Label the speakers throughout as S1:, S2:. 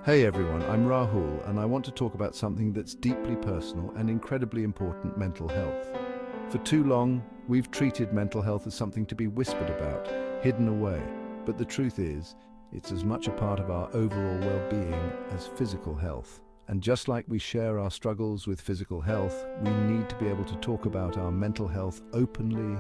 S1: Hey everyone, I'm Rahul and I want to talk about something that's deeply personal and incredibly important: mental health. For too long, we've treated mental health as something to be whispered about, hidden away. But the truth is, it's as much a part of our overall well-being as physical health. And just like we share our struggles with physical health, we need to be able to talk about our mental health openly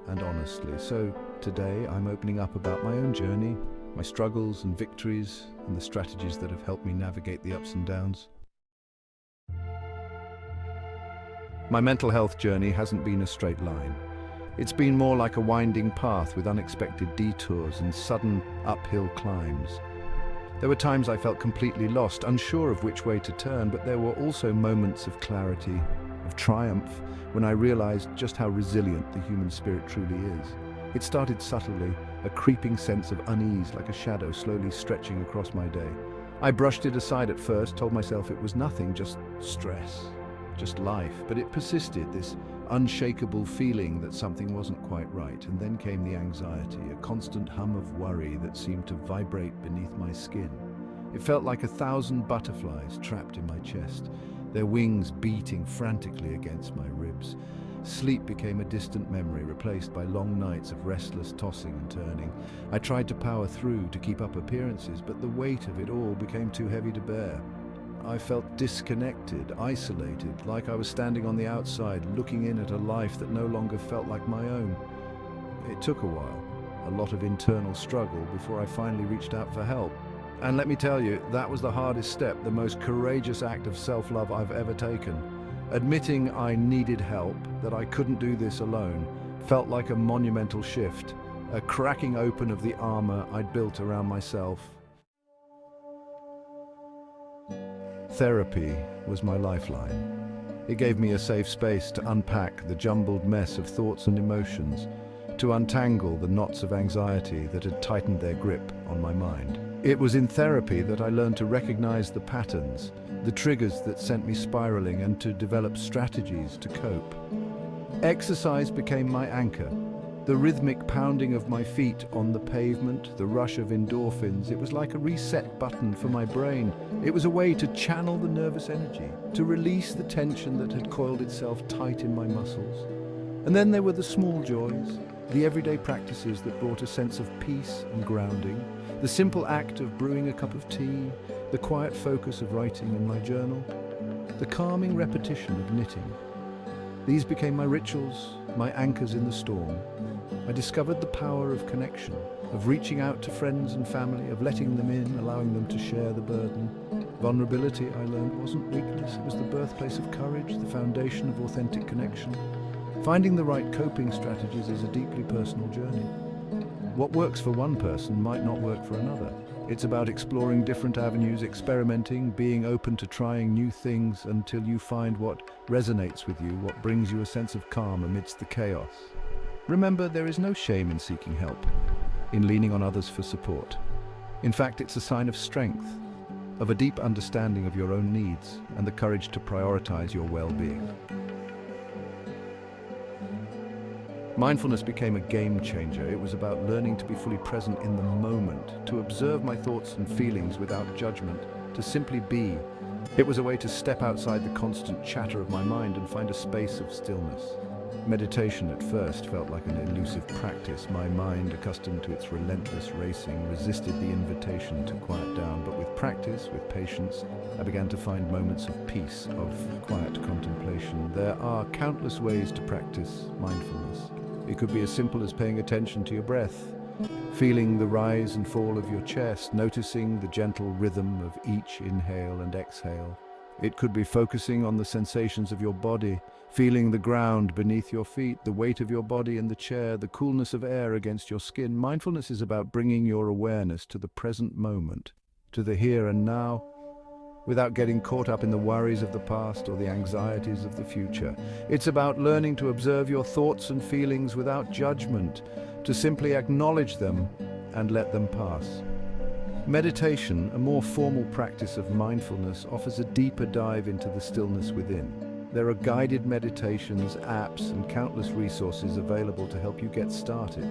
S1: and honestly. So today, I'm opening up about my own journey, my struggles and victories, and the strategies that have helped me navigate the ups and downs. My mental health journey hasn't been a straight line. It's been more like a winding path with unexpected detours and sudden uphill climbs. There were times I felt completely lost, unsure of which way to turn, but there were also moments of clarity, of triumph, when I realized just how resilient the human spirit truly is. It started subtly, a creeping sense of unease like a shadow slowly stretching across my day. I brushed it aside at first, told myself it was nothing, just stress, just life, but it persisted, this unshakable feeling that something wasn't quite right. And then came the anxiety, a constant hum of worry that seemed to vibrate beneath my skin. It felt like 1,000 butterflies trapped in my chest, their wings beating frantically against my ribs. Sleep became a distant memory, replaced by long nights of restless tossing and turning. I tried to power through, to keep up appearances, but the weight of it all became too heavy to bear. I felt disconnected, isolated, like I was standing on the outside, looking in at a life that no longer felt like my own. It took a while, a lot of internal struggle, before I finally reached out for help. And let me tell you, that was the hardest step, the most courageous act of self-love I've ever taken. Admitting I needed help, that I couldn't do this alone, felt like a monumental shift, a cracking open of the armor I'd built around myself. Therapy was my lifeline. It gave me a safe space to unpack the jumbled mess of thoughts and emotions, to untangle the knots of anxiety that had tightened their grip on my mind. It was in therapy that I learned to recognize the patterns, the triggers that sent me spiraling, and to develop strategies to cope. Exercise became my anchor. The rhythmic pounding of my feet on the pavement, the rush of endorphins, it was like a reset button for my brain. It was a way to channel the nervous energy, to release the tension that had coiled itself tight in my muscles. And then there were the small joys, the everyday practices that brought a sense of peace and grounding, the simple act of brewing a cup of tea, the quiet focus of writing in my journal, the calming repetition of knitting. These became my rituals, my anchors in the storm. I discovered the power of connection, of reaching out to friends and family, of letting them in, allowing them to share the burden. Vulnerability, I learned, wasn't weakness, it was the birthplace of courage, the foundation of authentic connection. Finding the right coping strategies is a deeply personal journey. What works for one person might not work for another. It's about exploring different avenues, experimenting, being open to trying new things until you find what resonates with you, what brings you a sense of calm amidst the chaos. Remember, there is no shame in seeking help, in leaning on others for support. In fact, it's a sign of strength, of a deep understanding of your own needs and the courage to prioritize your well-being. Mindfulness became a game changer. It was about learning to be fully present in the moment, to observe my thoughts and feelings without judgment, to simply be. It was a way to step outside the constant chatter of my mind and find a space of stillness. Meditation at first felt like an elusive practice. My mind, accustomed to its relentless racing, resisted the invitation to quiet down. But with practice, with patience, I began to find moments of peace, of quiet contemplation. There are countless ways to practice mindfulness. It could be as simple as paying attention to your breath, feeling the rise and fall of your chest, noticing the gentle rhythm of each inhale and exhale. It could be focusing on the sensations of your body, feeling the ground beneath your feet, the weight of your body in the chair, the coolness of air against your skin. Mindfulness is about bringing your awareness to the present moment, to the here and now, without getting caught up in the worries of the past or the anxieties of the future. It's about learning to observe your thoughts and feelings without judgment, to simply acknowledge them and let them pass. Meditation, a more formal practice of mindfulness, offers a deeper dive into the stillness within. There are guided meditations, apps, and countless resources available to help you get started.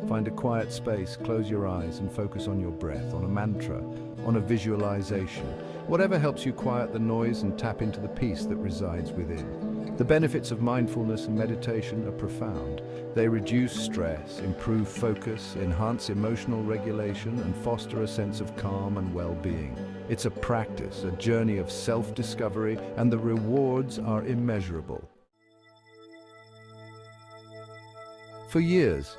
S1: Find a quiet space, close your eyes and focus on your breath, on a mantra, on a visualization. Whatever helps you quiet the noise and tap into the peace that resides within. The benefits of mindfulness and meditation are profound. They reduce stress, improve focus, enhance emotional regulation, and foster a sense of calm and well-being. It's a practice, a journey of self-discovery, and the rewards are immeasurable. For years,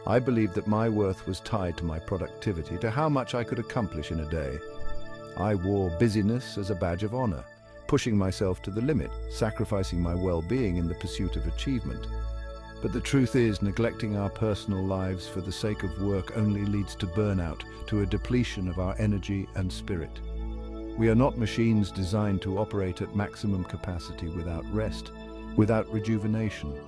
S1: I believed that my worth was tied to my productivity, to how much I could accomplish in a day. I wore busyness as a badge of honor, pushing myself to the limit, sacrificing my well-being in the pursuit of achievement. But the truth is, neglecting our personal lives for the sake of work only leads to burnout, to a depletion of our energy and spirit. We are not machines designed to operate at maximum capacity without rest, without rejuvenation.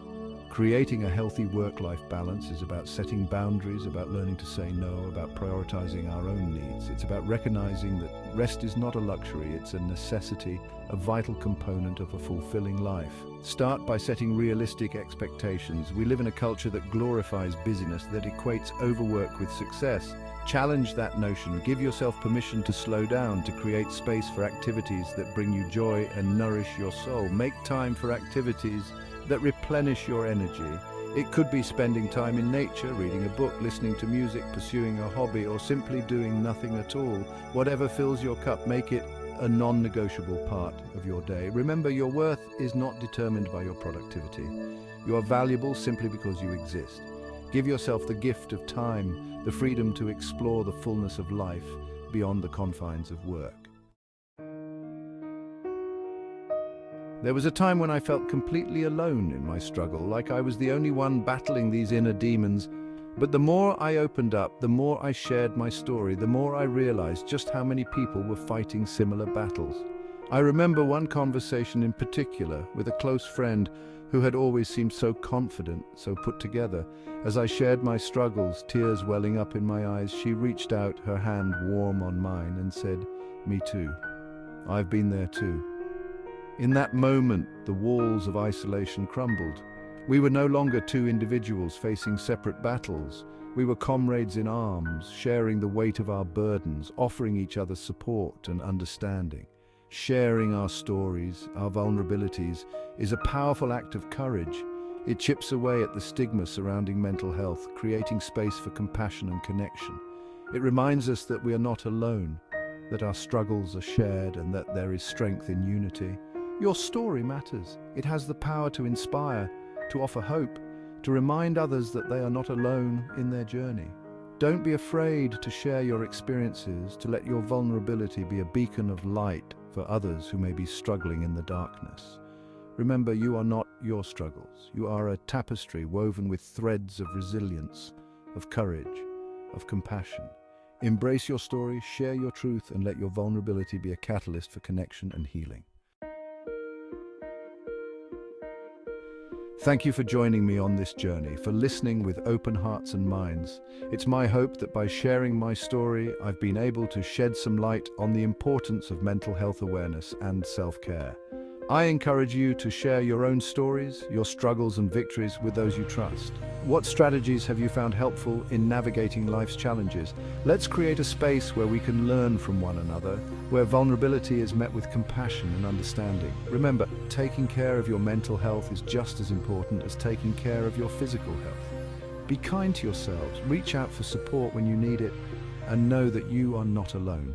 S1: Creating a healthy work-life balance is about setting boundaries, about learning to say no, about prioritizing our own needs. It's about recognizing that rest is not a luxury, it's a necessity, a vital component of a fulfilling life. Start by setting realistic expectations. We live in a culture that glorifies busyness, that equates overwork with success. Challenge that notion. Give yourself permission to slow down, to create space for activities that bring you joy and nourish your soul. Make time for activities that replenish your energy. It could be spending time in nature, reading a book, listening to music, pursuing a hobby, or simply doing nothing at all. Whatever fills your cup, make it a non-negotiable part of your day. Remember, your worth is not determined by your productivity. You are valuable simply because you exist. Give yourself the gift of time, the freedom to explore the fullness of life beyond the confines of work. There was a time when I felt completely alone in my struggle, like I was the only one battling these inner demons. But the more I opened up, the more I shared my story, the more I realized just how many people were fighting similar battles. I remember one conversation in particular with a close friend who had always seemed so confident, so put together. As I shared my struggles, tears welling up in my eyes, she reached out, her hand warm on mine, and said, "Me too. I've been there too." In that moment, the walls of isolation crumbled. We were no longer two individuals facing separate battles. We were comrades in arms, sharing the weight of our burdens, offering each other support and understanding. Sharing our stories, our vulnerabilities, is a powerful act of courage. It chips away at the stigma surrounding mental health, creating space for compassion and connection. It reminds us that we are not alone, that our struggles are shared, and that there is strength in unity. Your story matters. It has the power to inspire, to offer hope, to remind others that they are not alone in their journey. Don't be afraid to share your experiences, to let your vulnerability be a beacon of light for others who may be struggling in the darkness. Remember, you are not your struggles. You are a tapestry woven with threads of resilience, of courage, of compassion. Embrace your story, share your truth, and let your vulnerability be a catalyst for connection and healing. Thank you for joining me on this journey, for listening with open hearts and minds. It's my hope that by sharing my story, I've been able to shed some light on the importance of mental health awareness and self-care. I encourage you to share your own stories, your struggles and victories with those you trust. What strategies have you found helpful in navigating life's challenges? Let's create a space where we can learn from one another, where vulnerability is met with compassion and understanding. Remember, taking care of your mental health is just as important as taking care of your physical health. Be kind to yourselves, reach out for support when you need it, and know that you are not alone.